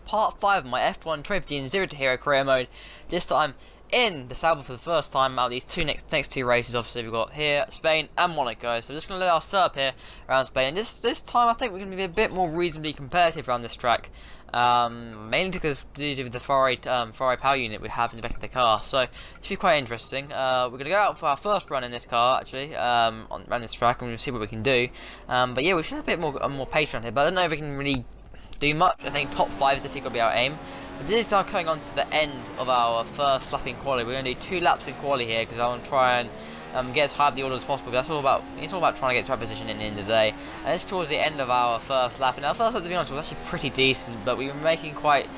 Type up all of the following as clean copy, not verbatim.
part 5 of my F1 2015 Zero to Hero career mode. This time in the Sauber for the first time out of these next two races. Obviously we've got here Spain and Monaco, so we're just going to let our setup here around Spain. And this time I think we're going to be a bit more reasonably competitive around this track, mainly because due to the Ferrari power unit we have in the back of the car, so it should be quite interesting. We're going to go out for our first run in this car actually, around this track, and we'll see what we can do. But yeah, we should have a bit more pace around here, but I don't know if we can really do much. I think top 5 is definitely going to be our aim. But this is now coming on to the end of our first lap in quali. We're going to do 2 laps in quali here because I want to try and get as high up the order as possible. That's all about. It's all about trying to get to right position in the end of the day. And it's towards the end of our first lap. And our first lap, to be honest, was actually pretty decent, but we were making quite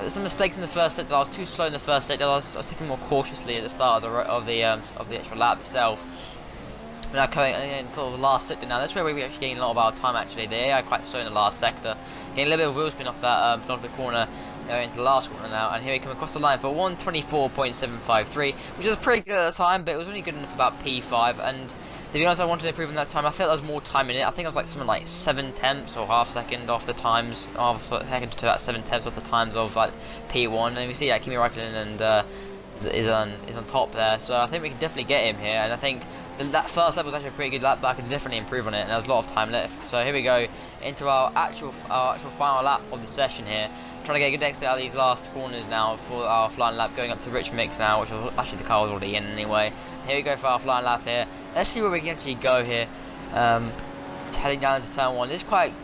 some mistakes in the first sector. I was too slow in the first sector. I was taking more cautiously at the start of the actual lap itself. We're now coming in sort of the last sector now. That's where we're actually getting a lot of our time actually. The AI quite slow in the last sector. Getting a little bit of wheel spin off that penultimate corner into the last corner now. And here we come across the line for 1:24.753, which was pretty good at the time, but it was only good enough for about P5. And to be honest, I wanted to improve on that time. I felt there was more time in it. I think it was like something like 7 tenths or half second off the times, half second to about 7 tenths off the times of like P1. And we see Kimi Räikkönen and is on top there. So I think we can definitely get him here. And I think that first lap was actually a pretty good lap, but I could definitely improve on it, and there was a lot of time left. So here we go into our actual final lap of the session here. Trying to get a good exit out of these last corners now for our flying lap, going up to rich mix now, which was actually the car was already in anyway. Here we go for our flying lap here. Let's see where we can actually go here. Heading down into turn 1. This is quite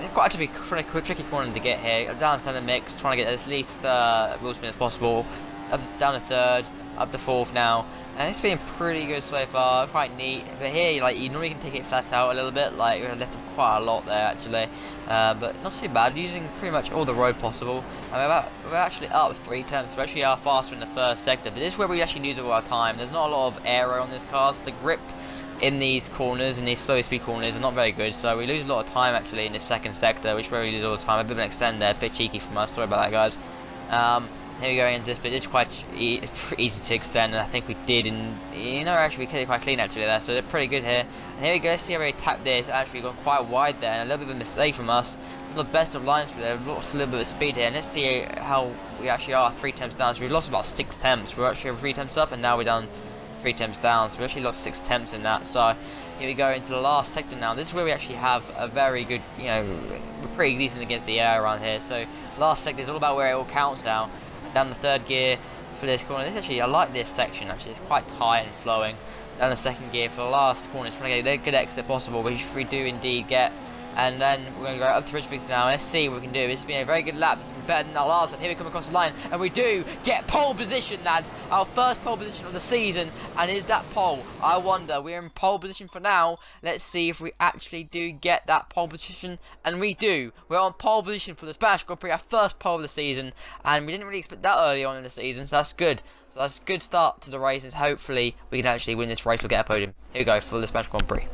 a tricky corner to get here. Down center mix, trying to get as least wheel spin as possible. Down to 3rd, up to 4th now. And it's been pretty good so far, quite neat. But here, like, you normally can take it flat out a little bit, like, we left them quite a lot there actually. But not too bad, using pretty much all the road possible. And we're actually up 3 tenths, we actually are faster in the first sector. But this is where we actually lose all our time. There's not a lot of aero on this car, so the grip in these corners, in these slow speed corners, are not very good. So we lose a lot of time actually in this second sector, which is where we lose all the time. A bit of an extend there, a bit cheeky from us, sorry about that guys. Here we go into this bit. It's quite easy to extend, and I think we did, and actually we did it quite clean actually there, so they're pretty good here. And here we go, let's see how we tapped this. Actually gone quite wide there, and a little bit of a mistake from us. Not the best of lines for there, lost a little bit of speed here, and let's see how we actually are 3 temps down. So we've lost about 6 temps. We're actually 3 temps up, and now we're done 3 temps down, so we actually lost 6 temps in that. So here we go into the last sector now. This is where we actually have a very good, we're pretty decent against the air around here. So last sector is all about where it all counts now. Down the 3rd gear for this corner. This actually, I like this section actually, it's quite tight and flowing. Down the 2nd gear for the last corner, trying to get a good exit possible, which we do indeed get. And then we're going to go up to Rich Mix now. Let's see what we can do. This has been a very good lap. It's been better than our last lap. Here we come across the line, and we do get pole position, lads. Our first pole position of the season. And is that pole? I wonder. We're in pole position for now. Let's see if we actually do get that pole position. And we do. We're on pole position for the Spanish Grand Prix, our first pole of the season. And we didn't really expect that early on in the season, so that's good. So that's a good start to the races. Hopefully we can actually win this race. We'll get a podium. Here we go for the Spanish Grand Prix.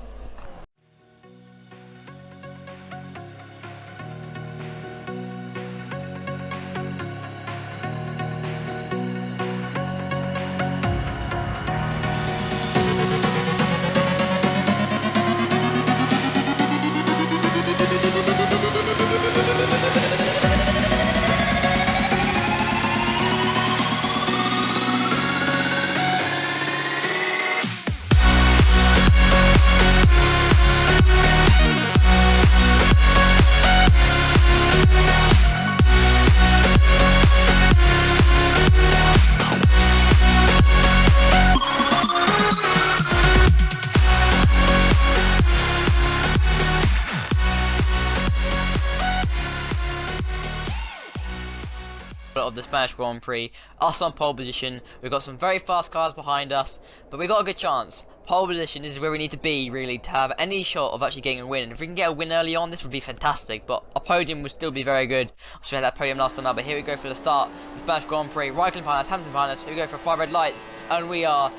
Of the Spanish Grand Prix, us on pole position. We've got some very fast cars behind us, but we've got a good chance. Pole position is where we need to be really to have any shot of actually getting a win. And if we can get a win early on, this would be fantastic, but a podium would still be very good. So we had that podium last time now, but here we go for the start. The Spanish Grand Prix, Räikkönen behind us, Hamilton behind us. Here we go for 5 red lights, and we are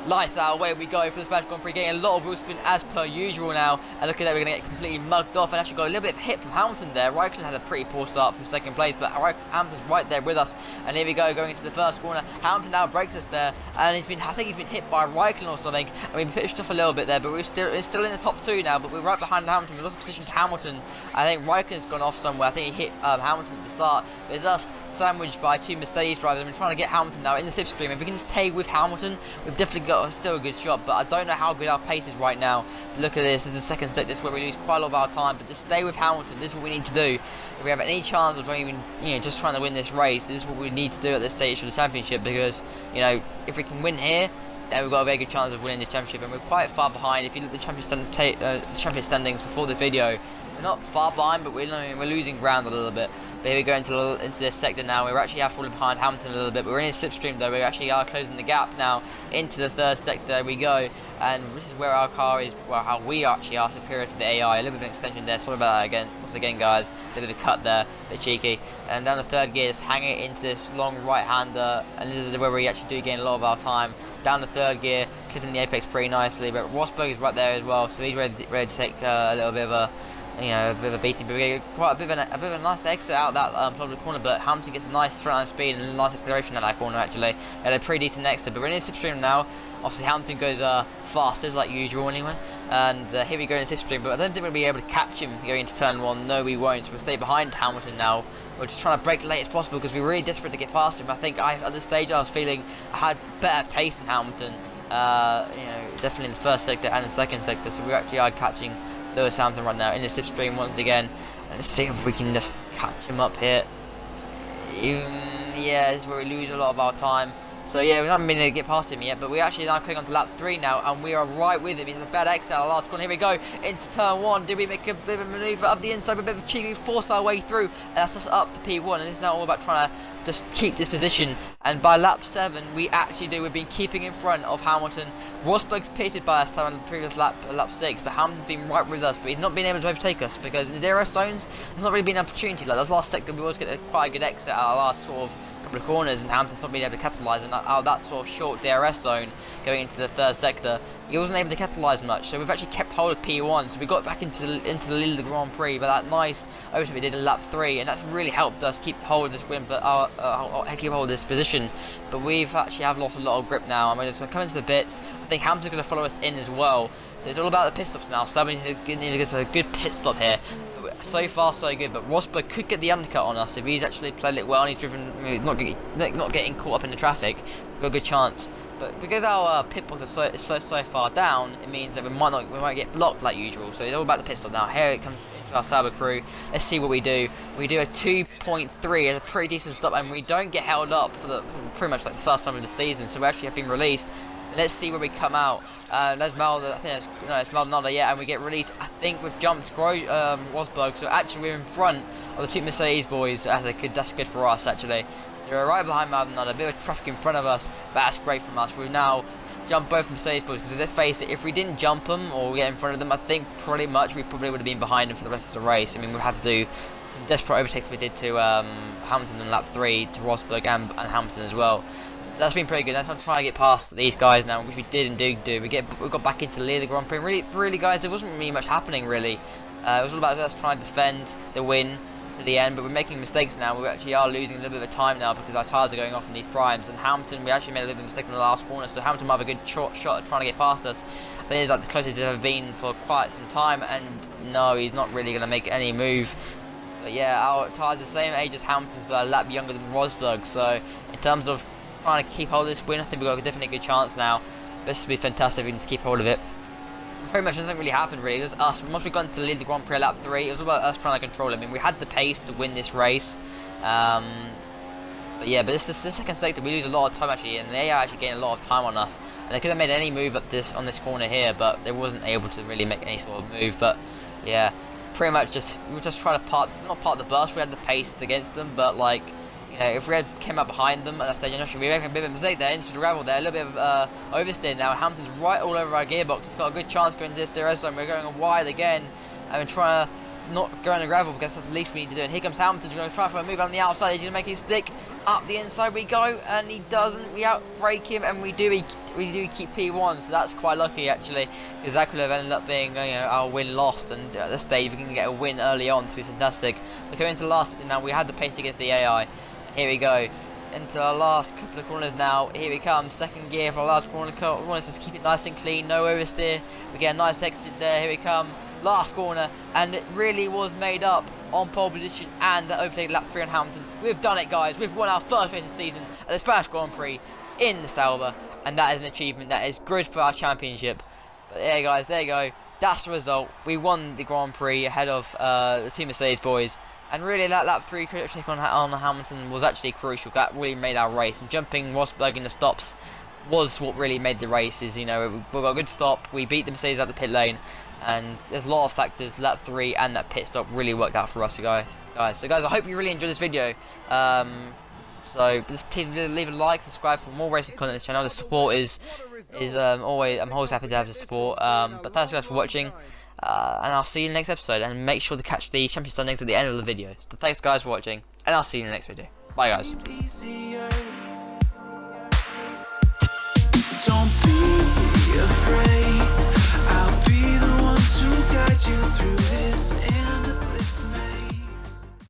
Lights out, away we go for the Spanish Grand Prix, getting a lot of wheel spin as per usual now, and look at that, we're going to get completely mugged off, and actually got a little bit of hit from Hamilton there. Raikkonen has a pretty poor start from second place, but Hamilton's right there with us, and here we go, going into the first corner. Hamilton now breaks us there, and I think he's been hit by Raikkonen or something, and we pitched off a little bit there, but we're still in the top two now, but we're right behind Hamilton. We lost position to Hamilton. I think Raikkonen's gone off somewhere. I think he hit Hamilton at the start. There's us sandwiched by two Mercedes drivers. We're trying to get Hamilton now in the slipstream. If we can just take with Hamilton, we've definitely got still a good shot, but I don't know how good our pace is right now. But look at this is the second set. This is where we lose quite a lot of our time, but just stay with Hamilton. This is what we need to do if we have any chance of even just trying to win this race. This is what we need to do at this stage for the championship, because if we can win here, then we've got a very good chance of winning this championship, and we're quite far behind. If you look at the championship standings before this video, we're not far behind, but we're losing ground a little bit. But here we go into this sector now. We actually have fallen behind Hamilton a little bit, but we're in a slipstream though. We actually are closing the gap now into the third sector. There we go, and this is where our car is, well, how we actually are superior to the AI. A little bit of an extension there. Sorry about that again. Once again, guys, a little bit of a cut there, a bit cheeky. And down the third gear, just hang it into this long right-hander, and this is where we actually do gain a lot of our time. Down the third gear, clipping the apex pretty nicely. But Rosberg is right there as well, so he's ready to take a little bit of a beating, but we get quite a bit of a nice exit out that public corner. But Hamilton gets a nice straight line speed and a nice acceleration at that corner. Actually, had a pretty decent exit. But we're in the slipstream now. Obviously, Hamilton goes fast as like usual anyway. And here we go in the slipstream. But I don't think we'll be able to catch him going into turn one. No, we won't. So we'll stay behind Hamilton now. We're just trying to break the late as possible because we're really desperate to get past him. I think at this stage I was feeling I had better pace than Hamilton. Definitely in the first sector and the second sector. So we actually are catching Lewis Hamilton right now in the slipstream once again. Let's see if we can just catch him up here. Yeah, this is where we lose a lot of our time. So yeah, we haven't been able to get past him yet, but we actually now coming on to lap 3 now, and we are right with him. He's a bad exit out of the last corner. Here we go into turn 1. Did we make a bit of a manoeuvre up the inside, a bit of a cheeky force our way through, and that's us up to P1. And it's now all about trying to just keep this position. And by lap 7, we actually do. We've been keeping in front of Hamilton. Rosberg's pitted by us on the previous lap 6, but Hamilton's been right with us, but he's not been able to overtake us because in the DRS zones, there's not really been an opportunity. Like this last sector, we always get quite a good exit out of the last sort of couple of corners, and Hamilton's not been able to capitalise. And out of that sort of short DRS zone going into the third sector, he wasn't able to capitalise much. So we've actually kept hold of P1. So we got back into the lead of the Grand Prix by that nice overtake we did in lap 3, and that's really helped us keep hold of this win, but keep hold of this position. But we've actually have lost a lot of grip now. I'm just going to come into the bits. I think Hamilton's going to follow us in as well. So it's all about the pit stops now. So we need to get a good pit stop here. So far so good, but Rosberg could get the undercut on us if he's actually played it well and he's driven, not getting caught up in the traffic. We've got a good chance. But because our pit box is so far down, it means that we might get blocked like usual. So it's all about the pit stop now. Here it comes into our Sauber crew. Let's see what we do. We do a 2.3 as a pretty decent stop, and we don't get held up for pretty much like the first time of the season. So we actually have been released. And let's see where we come out. There's Maldonado, I think it's Maldonado, yeah, and we get released. I think we've jumped Rosberg, so actually we're in front of the two Mercedes boys. That's good for us actually. So we're right behind Maldonado, a bit of traffic in front of us, but that's great from us. We've now jumped both Mercedes boys, because let's face it, if we didn't jump them or get in front of them, I think pretty much we probably would have been behind them for the rest of the race. I mean, we've had to do some desperate overtakes we did to Hamilton in lap 3, to Rosberg and Hamilton as well. That's been pretty good. That's why I'm trying to get past these guys now, which we did indeed do. We got back into the lead of the Grand Prix. Really, guys, there wasn't really much happening really. It was all about us trying to defend the win to the end, but we're making mistakes now. We actually are losing a little bit of time now because our tyres are going off in these primes. And Hamilton, we actually made a little bit of a mistake in the last corner, so Hamilton might have a good shot at trying to get past us. I think it's like the closest he's ever been for quite some time, and no, he's not really going to make any move. But yeah, our tyres are the same age as Hamilton's, but a lap younger than Rosberg. So in terms of trying to keep hold of this win, I think we've got a definitely good chance now. This would be fantastic if we can just keep hold of it. Pretty much nothing really happened really. It was us. Once we got into the lead of the Grand Prix lap 3, it was about us trying to control it. I mean, we had the pace to win this race. But this is the second sector. We lose a lot of time actually, and they are actually getting a lot of time on us. And they could have made any move on this corner here, but they wasn't able to really make any sort of move. But yeah, pretty much we were just trying to not part the bus. We had the pace against them, but like, you know, if we had came up behind them at that stage, we were making a bit of a mistake there into the gravel there, a little bit of oversteer now. Hamilton's right all over our gearbox. It's got a good chance going into this DRS zone. We're going wide again, and we're trying to not go on the gravel because that's the least we need to do. And here comes Hamilton, going to try for a move on the outside. He's going to make him stick up the inside. We go, and he doesn't. We outbrake him, and we do keep P1. So that's quite lucky actually, because that could have ended up being our win lost. And at this stage, we can get a win early on. This would be fantastic. We're coming into the last now. We had the pace against the AI. Here we go. Into our last couple of corners now. Here we come, second gear for our last corner. Just keep it nice and clean, no oversteer. We get a nice exit there. Here we come, last corner, and it really was made up on pole position and the overtake lap 3 on Hamilton. We've done it, guys. We've won our first race of the season at the Spanish Grand Prix in the Sauber, and that is an achievement that is good for our championship. But there, guys, there you go. That's the result. We won the Grand Prix ahead of the two Mercedes boys. And really, that lap 3 critic on Hamilton was actually crucial. That really made our race. And jumping Rosberg in the stops was what really made the races. We got a good stop. We beat the Mercedes at the pit lane. And there's a lot of factors. Lap 3 and that pit stop really worked out for us, guys. So, guys, I hope you really enjoyed this video. So, just please leave a like, subscribe for more racing content on this channel. The support is always. I'm always happy to have the support. But thanks, guys, for watching. And I'll see you in the next episode, and make sure to catch the champion standings at the end of the video. So thanks guys for watching, and I'll see you in the next video. Bye guys.